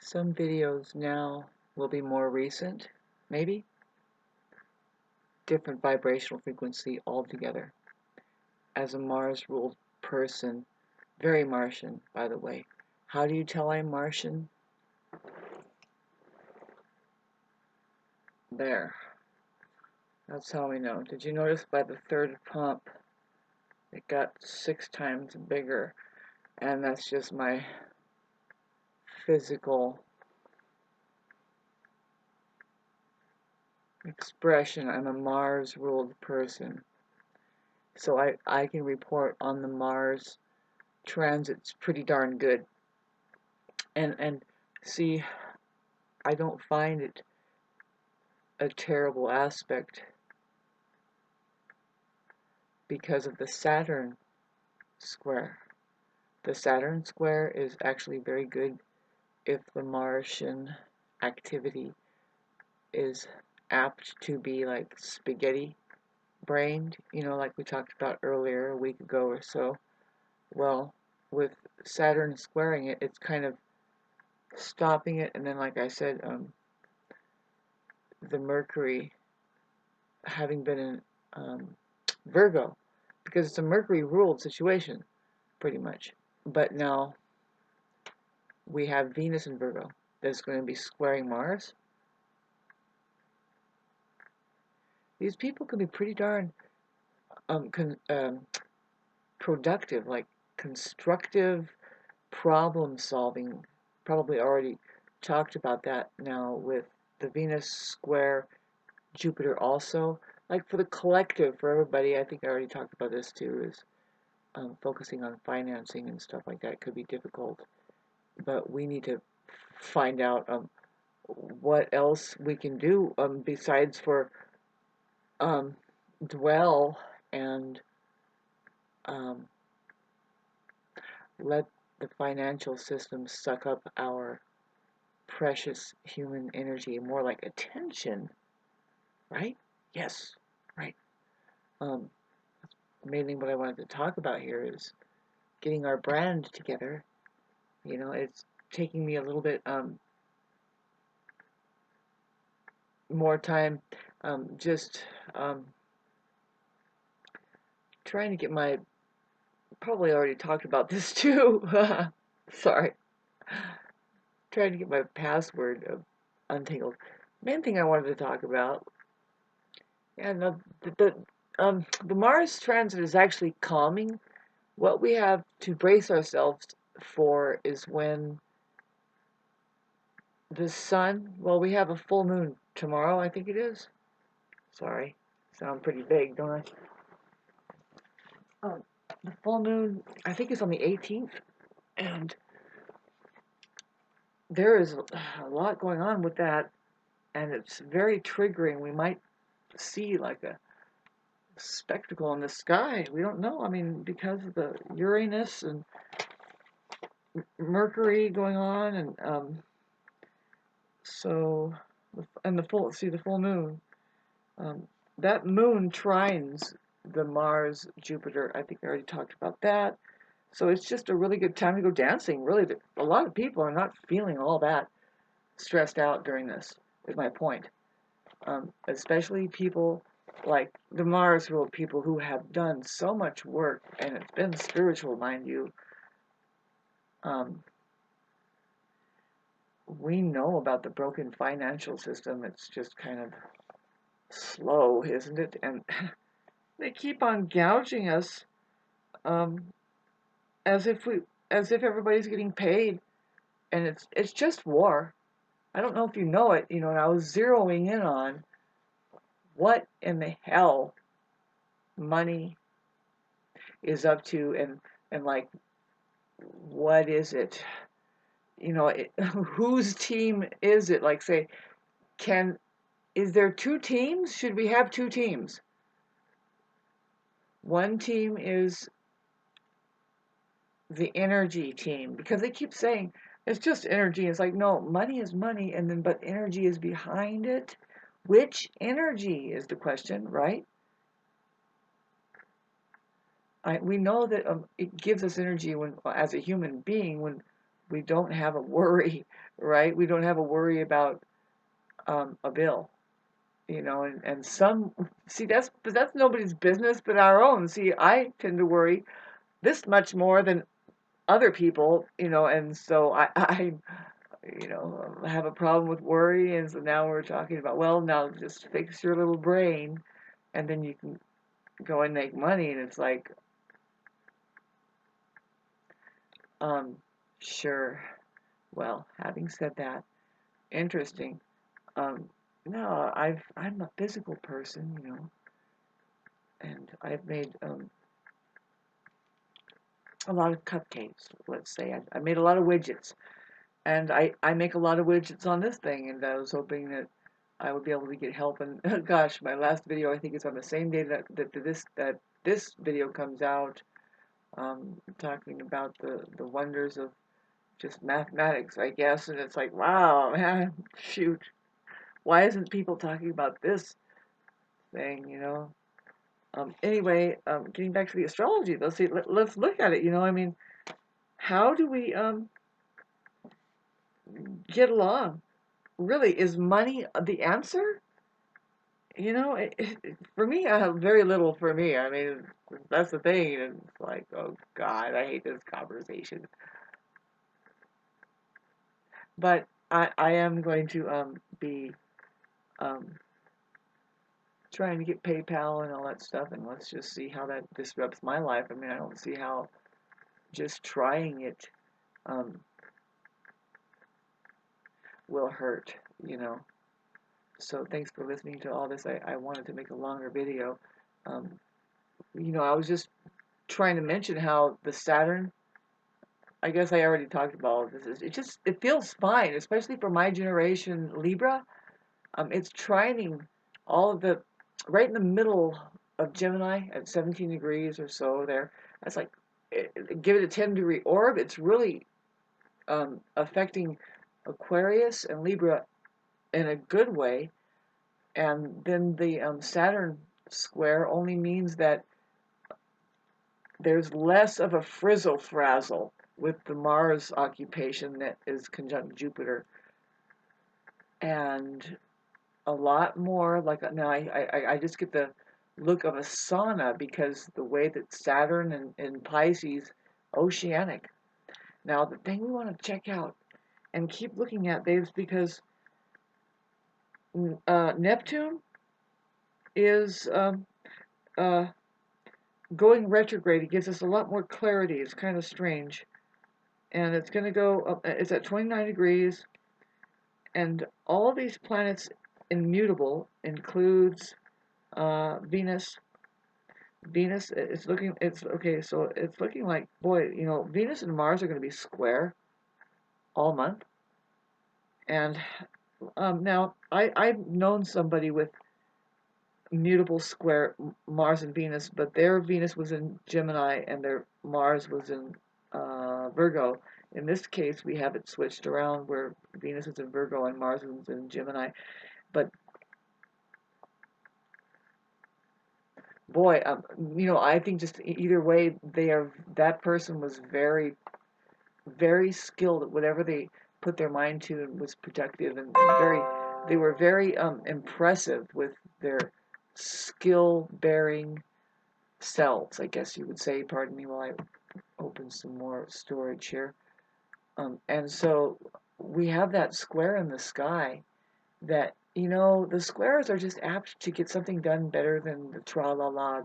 Some videos now will be more recent, maybe. Different vibrational frequency altogether. As a Mars-ruled person, very Martian, by the way. How do you tell I'm Martian? There. That's how we know. Did you notice by the third pump, it got 6 times bigger? And that's just my physical expression. I'm a Mars-ruled person. So I can report on the Mars transits pretty darn good. And see, I don't find it a terrible aspect because of the Saturn square. The Saturn square is actually very good if the Martian activity is apt to be like spaghetti brained, like we talked about earlier a week ago or so. Well, with Saturn squaring it, it's kind of stopping it, and then like I said, the Mercury having been in Virgo, because it's a Mercury ruled situation pretty much, but now we have Venus in Virgo that's going to be squaring Mars. These people can be pretty darn productive, like constructive problem solving. Probably already talked about that now with the Venus square Jupiter also. Like for the collective, for everybody, I think I already talked about this too, is focusing on financing and stuff like that could be difficult. But we need to find out what else we can do besides for dwell and let the financial system suck up our precious human energy, more like attention, right? Yes, right. Mainly what I wanted to talk about here is getting our brand together. It's taking me a little bit more time, just trying to get my, probably already talked about this too. Sorry. Trying to get my password untangled. Main thing I wanted to talk about, and the Mars transit is actually calming. What we have to brace ourselves for is when the sun, well, we have a full moon tomorrow, I think it is. Sorry, sound pretty vague, don't I? The full moon, I think it's on the 18th, and there is a lot going on with that, and it's very triggering. We might see like a spectacle in the sky. We don't know. I mean, because of the Uranus and Mercury going on, and so, and the full moon. That moon trines the Mars Jupiter. I think I already talked about that. So it's just a really good time to go dancing. Really, a lot of people are not feeling all that stressed out during this, is my point. Especially people like the Mars ruled people who have done so much work, and it's been spiritual, mind you. We know about the broken financial system. It's just kind of slow, isn't it? And they keep on gouging us, as if everybody's getting paid, and it's just war. I don't know if you know it, and I was zeroing in on what in the hell money is up to, and like, what is it? Whose team is it? Like, say, is there 2 teams? Should we have 2 teams? One team is the energy team, because they keep saying it's just energy. It's like, no, money is money, and then but energy is behind it. Which energy is the question, right? We know that it gives us energy when, as a human being, when we don't have a worry, right? We don't have a worry about a bill, you know, and some, see, that's nobody's business but our own. See, I tend to worry this much more than other people, you know, and so I you know, have a problem with worry, and so now we're talking about, well, now just fix your little brain, and then you can go and make money, and it's like, um, sure. Well, having said that, interesting. Um, no, I'm a physical person, you know, and I've made a lot of cupcakes. Let's say I made a lot of widgets, and I make a lot of widgets on this thing, and I was hoping that I would be able to get help. And gosh, my last video I think is on the same day that this video comes out, talking about the wonders of just mathematics, I guess. And it's like, wow, man, shoot, why isn't people talking about this thing, you know? Anyway, getting back to the astrology, let's look at it. You know, I mean, how do we get along? Really, is money the answer? You know, for me, I have very little for me. I mean, that's the thing. And it's like, oh God, I hate this conversation. But I am going to be um, trying to get PayPal and all that stuff, and let's just see how that disrupts my life. I mean, I don't see how just trying it um, will hurt, you know. So thanks for listening to all this. I wanted to make a longer video. Um, you know, I was just trying to mention how the Saturn, I guess I already talked about all of this. It feels fine, especially for my generation Libra. It's trining all of the, right in the middle of Gemini at 17 degrees or so there. That's like, give it a 10-degree orb. It's really affecting Aquarius and Libra in a good way. And then the Saturn square only means that there's less of a frizzle frazzle with the Mars occupation that is conjunct Jupiter, and a lot more like, now I just get the look of a sauna because the way that Saturn and Pisces, oceanic. Now the thing we want to check out and keep looking at, babes, because Neptune is uh, going retrograde. It gives us a lot more clarity. It's kind of strange. And it's going to go up, it's at 29 degrees, and all these planets immutable includes Venus. Venus, it's okay, so it's looking like, boy, you know, Venus and Mars are going to be square all month. And now, I've known somebody with mutable square Mars and Venus, but their Venus was in Gemini and their Mars was in Virgo. In this case, we have it switched around where Venus is in Virgo and Mars is in Gemini. But boy, you know, I think just either way, that person was very, very skilled at whatever they put their mind to, and was productive, and they were very impressive with their skill-bearing selves, I guess you would say. Pardon me while I open some more storage here. And so we have that square in the sky that, you know, the squares are just apt to get something done better than the tra-la-la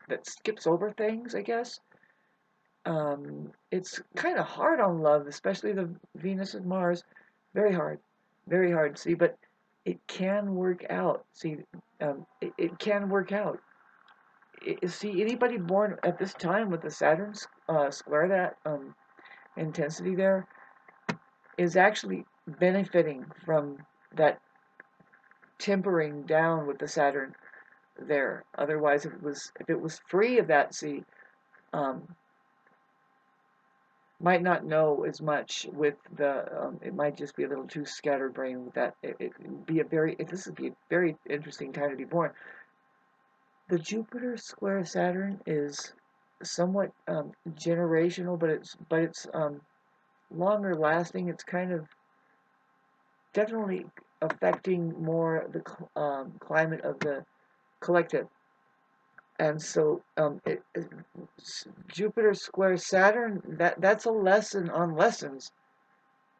that skips over things, I guess. It's kind of hard on love, especially the Venus and Mars. Very hard. Very hard. See, but it can work out. See, it can work out. See, anybody born at this time with the Saturn square that intensity there is actually benefiting from that tempering down with the Saturn there. Otherwise, if it was free of that, see, um, might not know as much with the. It might just be a little too scatterbrained with that. This would be a very interesting time to be born. The Jupiter square Saturn is somewhat generational, but it's longer lasting. It's kind of definitely affecting more the climate of the collective. And so Jupiter square Saturn, that's a lesson on lessons.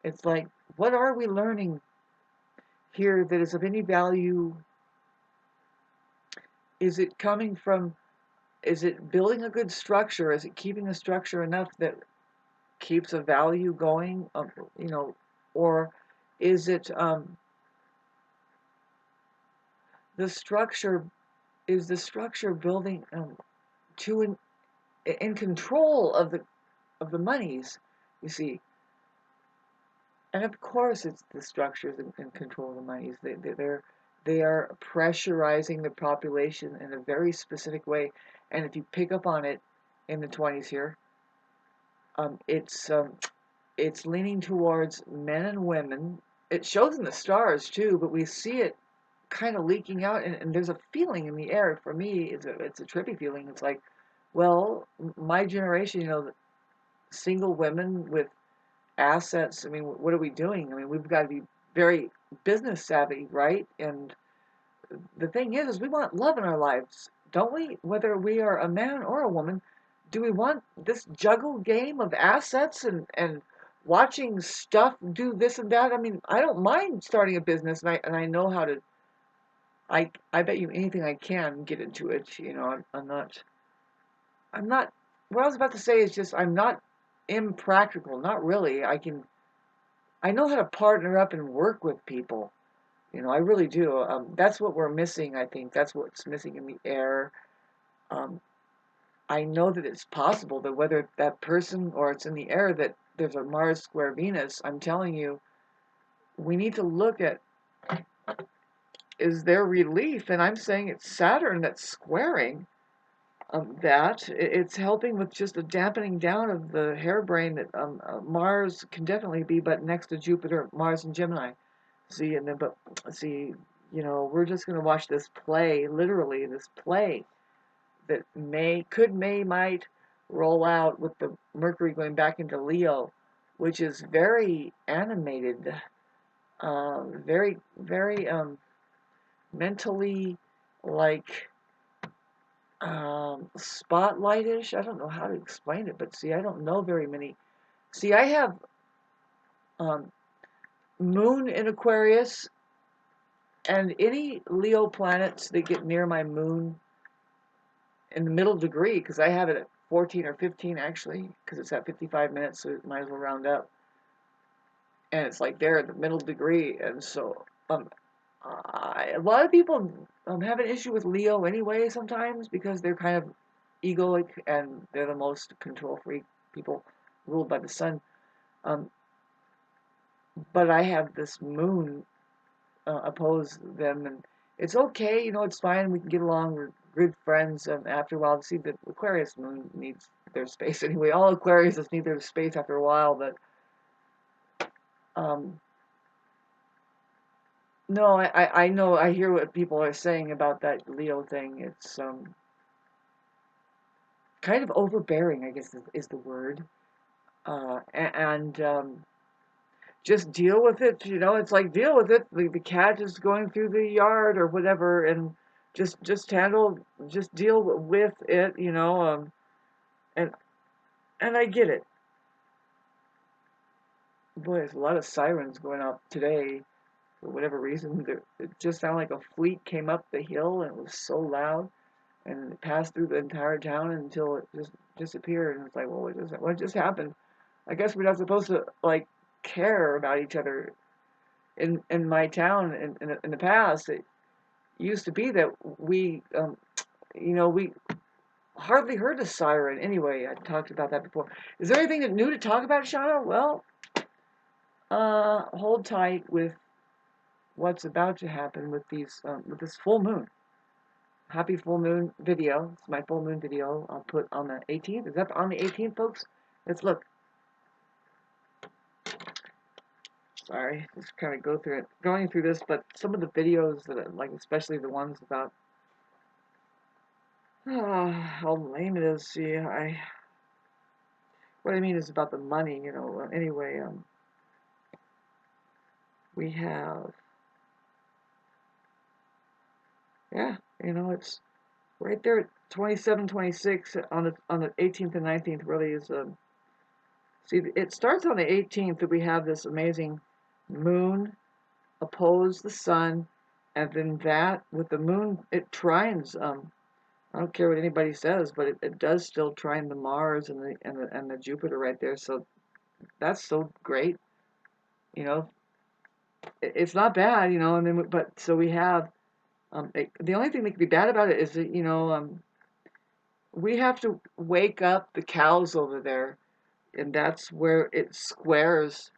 It's like, what are we learning here that is of any value? Is it coming from, is it building a good structure? Is it keeping the structure enough that keeps a value going? You know, or is it the structure? Is the structure building to in control of the monies? You see, and of course, it's the structures in control of the monies. They are pressurizing the population in a very specific way. And if you pick up on it in the 20s here, um, it's um, it's leaning towards men and women. It shows in the stars too, but we see it kind of leaking out, and there's a feeling in the air. For me, it's a trippy feeling. It's like, well, my generation, you know, single women with assets. I mean, what are we doing? I mean, we've got to be very business savvy, right? And the thing is we want love in our lives, don't we? Whether we are a man or a woman, do we want this juggle game of assets and watching stuff do this and that? I mean, I don't mind starting a business, and I know how to. I bet you anything I can get into it. You know, I'm not. I'm not. What I was about to say is just I'm not impractical. Not really. I know how to partner up and work with people. You know, I really do. That's what we're missing, I think. That's what's missing in the air. Um, I know that it's possible that whether that person or it's in the air that there's a Mars square Venus, I'm telling you, we need to look at, is there relief? And I'm saying it's Saturn that's squaring that. It's helping with just a dampening down of the harebrain that Mars can definitely be, but next to Jupiter, Mars and Gemini. See, and then, but see, you know, we're just going to watch this play, literally, this play that might roll out with the Mercury going back into Leo, which is very animated, very mentally, like, spotlightish. I don't know how to explain it, but see, I don't know very many. See, I have um, Moon in Aquarius, and any Leo planets that get near my Moon in the middle degree, because I have it at 14 or 15 actually, because it's at 55 minutes, so it might as well round up. And it's like there at the middle degree, and so a lot of people have an issue with Leo anyway sometimes because they're kind of egoic and they're the most control freak people ruled by the sun. Um, but I have this Moon oppose them, and it's okay, you know, it's fine. We can get along. We're good friends. After a while, see, the Aquarius Moon needs their space anyway. All Aquariuses need their space after a while, but um, no, I know. I hear what people are saying about that Leo thing. It's kind of overbearing, I guess is the word. And just deal with it. You know, it's like deal with it. The cat is going through the yard or whatever, and just handle, just deal with it. You know, and and I get it. Boy, there's a lot of sirens going off today for whatever reason. It just sounded like a fleet came up the hill and it was so loud, and it passed through the entire town until it just disappeared. And it's like, well, what just happened? I guess we're not supposed to like care about each other. In my town in the past, it used to be that we you know, we hardly heard a siren anyway. I talked about that before. Is there anything new to talk about, Shauna? Well, hold tight with what's about to happen with these with this full moon. Happy full moon video. It's my full moon video. I'll put on the 18th. Is that on the 18th, folks? Let's look. Sorry, just kind of going through this, but some of the videos that I like, especially the ones about how lame it is. See, what I mean is about the money, anyway, we have, yeah, it's right there at 27, 26 on the 18th and 19th really is, see, it starts on the 18th that we have this amazing moon oppose the sun, and then that, with the moon, it trines, I don't care what anybody says, but it does still trine the Mars and the Jupiter right there, so that's so great, you know, it's not bad, and then, but, so we have, the only thing that could be bad about it is that, we have to wake up the cows over there, and that's where it squares.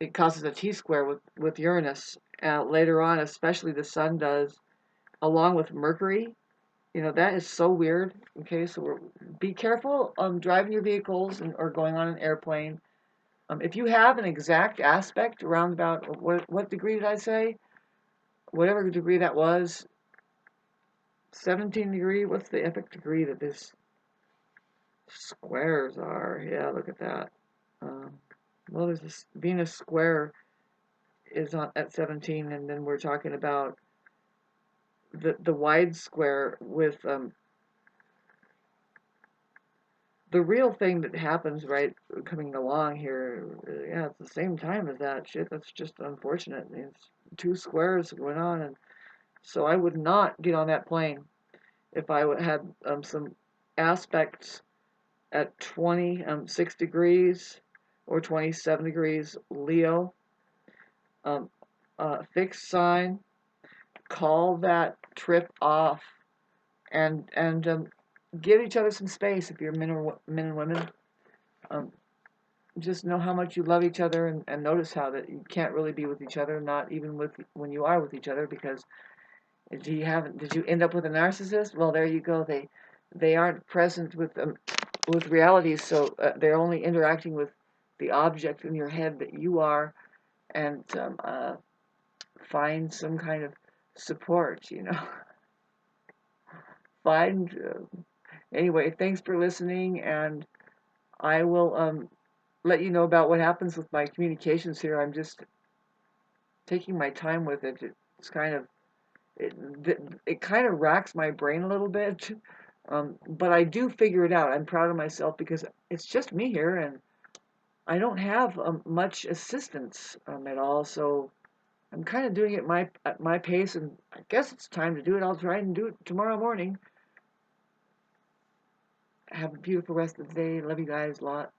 It causes a T-square with Uranus. Later on, especially the sun does, along with Mercury. That is so weird. Okay, so be careful driving your vehicles or going on an airplane. If you have an exact aspect around about, what degree did I say? Whatever degree that was, 17 degree. What's the epic degree that this squares are? Yeah, look at that. Um, well, there's this Venus square is at 17, and then we're talking about the wide square with the real thing that happens right coming along here. Yeah, it's the same time as that shit. That's just unfortunate. It's two squares going on, and so I would not get on that plane if I had some aspects at 26 degrees or 27 degrees Leo, um, fixed sign. Call that trip off, and give each other some space if you're men and women. Um, just know how much you love each other, and notice how that you can't really be with each other, not even with when you are with each other, because did you end up with a narcissist? Well, there you go. They aren't present with reality, so they're only interacting with the object in your head that you are, and find some kind of support. Find anyway. Thanks for listening, and I will let you know about what happens with my communications here. I'm just taking my time with it. It's kind of it, it kind of racks my brain a little bit, but I do figure it out. I'm proud of myself because it's just me here, and I don't have much assistance at all. So I'm kind of doing it at my pace, and I guess it's time to do it. I'll try and do it tomorrow morning. Have a beautiful rest of the day. Love you guys a lot.